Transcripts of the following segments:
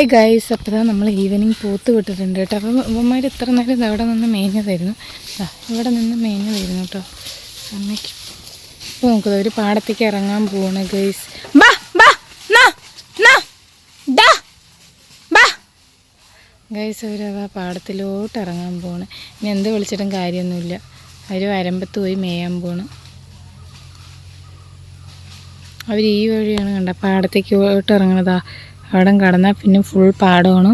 Hi guys, അപ്പോൾ നമ്മൾ evening പോത്ത് വിട്ടിട്ടുണ്ട് കേട്ടോ. അപ്പം ഇവന്മാർ ഇത്ര നേരം ഇവിടെ നിന്ന് മേഞ്ഞതായിരുന്നു. ഇവിടെ നിന്ന് മേഞ്ഞതായിരുന്നു കേട്ടോ. അമ്മയ്ക്ക് ഇപ്പോൾ നോക്കുക, ഒരു പാടത്തേക്ക് ഇറങ്ങാൻ പോവാണ് ഗൈസ്. ഗൈസ് അവരതാ പാടത്തിലോട്ട് ഇറങ്ങാൻ പോവാണ്. ഇനി എന്ത് വിളിച്ചിട്ടും കാര്യമൊന്നുമില്ല. അവർ വരമ്പത്ത് പോയി മേയാൻ പോവാണ്. അവർ ഈ വഴിയാണ് കണ്ട പാടത്തേക്ക് പോയിട്ട് ഇറങ്ങണതാ. അവിടെ കടന്നാൽ പിന്നെ ഫുൾ പാടമാണ്.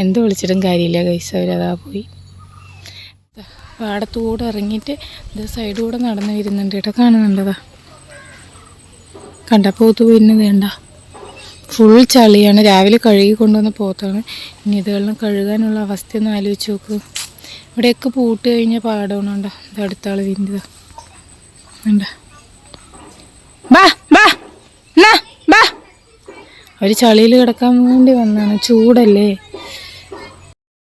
എന്ത് വിളിച്ചിട്ടും കാര്യമില്ല ഗൈസ്, അവരതാ പോയി. പാടത്തൂടെ ഇറങ്ങിയിട്ട് ഇത് സൈഡിലൂടെ നടന്നു വരുന്നുണ്ട് കേട്ടോ. കാണുന്നുണ്ടതാ, കണ്ട പോത്ത് പോയിരുന്നത് വേണ്ട. ഫുൾ ചളിയാണ്. രാവിലെ കഴുകി കൊണ്ടുവന്ന പോത്താണ്. ഇനി ഇതുകളിലും കഴുകാനുള്ള അവസ്ഥയൊന്നും ആലോചിച്ച് നോക്ക്. ഇവിടെയൊക്കെ പൂട്ട് കഴിഞ്ഞ പാടമാണ്. ഇത് അടുത്ത ആൾ വീണ്ടതാ വേണ്ട. അവർ ചളിയിൽ കിടക്കാൻ വേണ്ടി വന്നാണ്, ചൂടല്ലേ.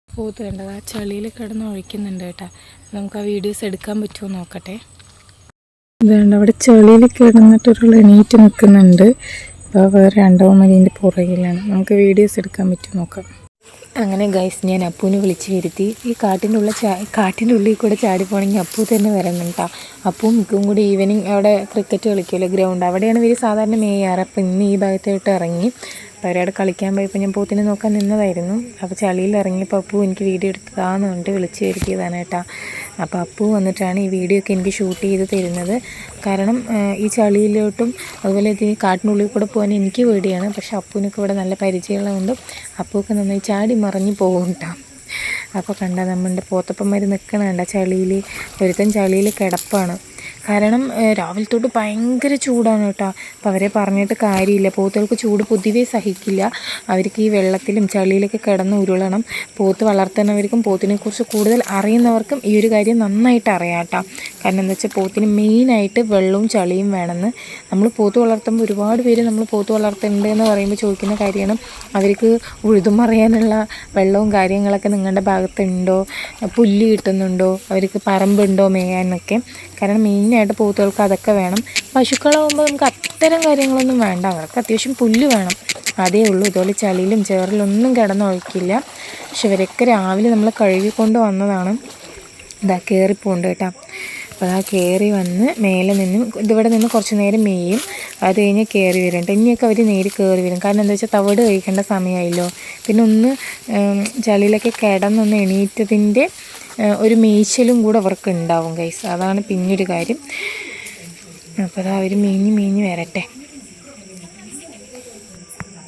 പോത്ത് വേണ്ടത് ആ ചളിയിൽ കിടന്ന് ഒഴിക്കുന്നുണ്ട് കേട്ടോ. നമുക്ക് ആ വീഡിയോസ് എടുക്കാൻ പറ്റുമോ നോക്കട്ടെ. ഇതുണ്ട് അവിടെ ചളിയിൽ കിടന്നിട്ടൊരാൾ എണീറ്റ് നിൽക്കുന്നുണ്ട്. അപ്പോൾ വേറെ രണ്ടോമതിൻ്റെ പുറകിലാണ്. നമുക്ക് വീഡിയോസ് എടുക്കാൻ പറ്റുമോ നോക്കാം. അങ്ങനെ ഗൈസ്, ഞാൻ അപ്പൂനെ വിളിച്ച് വരുത്തി. ഈ കാട്ടിൻ്റെ ഉള്ളിൽ കൂടെ ചാടിപ്പോണെങ്കിൽ അപ്പൂ തന്നെ വരണുണ്ടാ. അപ്പൂ മിക്കും കൂടി ഈവനിങ് അവിടെ ക്രിക്കറ്റ് കളിക്കുമല്ലോ, ഗ്രൗണ്ട് അവിടെയാണ് ഇവർ സാധാരണ മേയാറ്. അപ്പോൾ ഇന്ന് ഈ ഭാഗത്തോട്ട് ഇറങ്ങി. അപ്പോൾ അവരവിടെ കളിക്കാൻ പോയപ്പോൾ ഞാൻ പോത്തിനെ നോക്കാൻ നിന്നതായിരുന്നു. അപ്പോൾ ചളിയിൽ ഇറങ്ങിയപ്പോൾ അപ്പൂ എനിക്ക് വീഡിയോ എടുത്തതാന്ന് പറഞ്ഞിട്ട് വിളിച്ച് വരുത്തിയതാണ് കേട്ടോ. അപ്പോൾ അപ്പൂ വന്നിട്ടാണ് ഈ വീഡിയോ ഒക്കെ എനിക്ക് ഷൂട്ട് ചെയ്ത് തരുന്നത്. കാരണം ഈ ചളിയിലോട്ടും അതുപോലെ ഈ കാട്ടിനുള്ളിൽ കൂടെ പോകാൻ എനിക്ക് പേടിയാണ്. പക്ഷേ അപ്പൂനൊക്കെ ഇവിടെ നല്ല പരിചയമുള്ളതുകൊണ്ട് അപ്പൂക്ക് നന്നായി ചാടി മറിഞ്ഞ് പോകും കേട്ടോ. അപ്പോൾ കണ്ട നമ്മളുടെ പോത്തപ്പന്മാർ നിൽക്കണ കണ്ട ചളിയിൽ. ഒരുത്തൻ ചളിയിൽ കിടപ്പാണ്. കാരണം രാവിലെ തൊട്ട് ഭയങ്കര ചൂടാണ് കേട്ടോ. അപ്പോൾ അവരെ പറഞ്ഞിട്ട് കാര്യമില്ല. പോത്തുകൾക്ക് ചൂട് പൊതുവേ സഹിക്കില്ല. അവർക്ക് ഈ വെള്ളത്തിലും ചളിയിലൊക്കെ കിടന്ന് ഉരുളണം. പോത്ത് വളർത്തുന്നവർക്കും പോത്തിനെക്കുറിച്ച് കൂടുതൽ അറിയുന്നവർക്കും ഈ ഒരു കാര്യം നന്നായിട്ട് അറിയാം കേട്ടോ. കാരണം എന്താ വെച്ചാൽ പോത്തിന് മെയിനായിട്ട് വെള്ളവും ചളിയും വേണമെന്ന്. നമ്മൾ പോത്ത് വളർത്തുമ്പോൾ ഒരുപാട് പേര് നമ്മൾ പോത്ത് വളർത്തുന്നുണ്ട് എന്ന് പറയുമ്പോൾ ചോദിക്കുന്ന കാര്യമാണ്, അവർക്ക് ഉഴുതുമറിയാനുള്ള വെള്ളവും കാര്യങ്ങളൊക്കെ നിങ്ങളുടെ ഭാഗത്തുണ്ടോ, പുല്ല് കിട്ടുന്നുണ്ടോ, അവർക്ക് പറമ്പുണ്ടോ മേയാനൊക്കെ. കാരണം മെയിനായിട്ട് പോത്തുകൾക്ക് അതൊക്കെ വേണം. പശുക്കളാകുമ്പോൾ നമുക്ക് അത്തരം കാര്യങ്ങളൊന്നും വേണ്ട. അവർക്ക് അത്യാവശ്യം പുല്ല് വേണം, അതേ ഉള്ളൂ. ഇതുപോലെ ചളിയിലും ചേറിലൊന്നും കിടന്നൊഴിക്കില്ല. പക്ഷെ ഇവരൊക്കെ രാവിലെ നമ്മൾ കഴുകിക്കൊണ്ട് വന്നതാണ്. ഇതാ കയറിപ്പോണ്ട് കേട്ടോ. അപ്പോൾ ആ കയറി വന്ന് മേലെ നിന്നും ഇതിവിടെ നിന്ന് കുറച്ച് നേരം മേയും. അത് കഴിഞ്ഞ് കയറി വരും. ഇനിയൊക്കെ അവർ നേരി കയറി വരും. കാരണം എന്താ വെച്ചാൽ തവിട് കഴിക്കേണ്ട സമയമായല്ലോ. പിന്നെ ഒന്ന് ചളിയിലൊക്കെ കിടന്നൊന്ന് എണീറ്റതിൻ്റെ ഒരു മേയ്ച്ചലും കൂടെ അവർക്ക് ഉണ്ടാവും ഗൈസ്. അതാണ് പിന്നൊരു കാര്യം. അപ്പോൾ അത് അവർ മേഞ്ഞ് വരട്ടെ.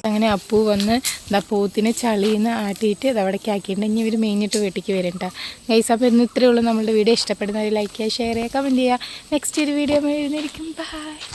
അങ്ങനെ അപ്പൂ വന്ന് പോത്തിനെ ചളിയിൽ നിന്ന് ആട്ടിയിട്ട് ഇത് അവിടേക്ക് ആക്കിയിട്ടുണ്ടെങ്കിൽ ഇവർ മേഞ്ഞിട്ട് വീട്ടിലേക്ക് വരണ്ട ഗൈസ്. അപ്പോൾ ഇന്ന് ഇത്രയേ ഉള്ളൂ. നമ്മളുടെ വീഡിയോ ഇഷ്ടപ്പെടുന്നവർ ലൈക്ക് ചെയ്യുക, ഷെയർ ചെയ്യുക, കമൻറ്റ് ചെയ്യുക. നെക്സ്റ്റ് ഒരു വീഡിയോ എഴുന്നേൽക്കും. ബൈ.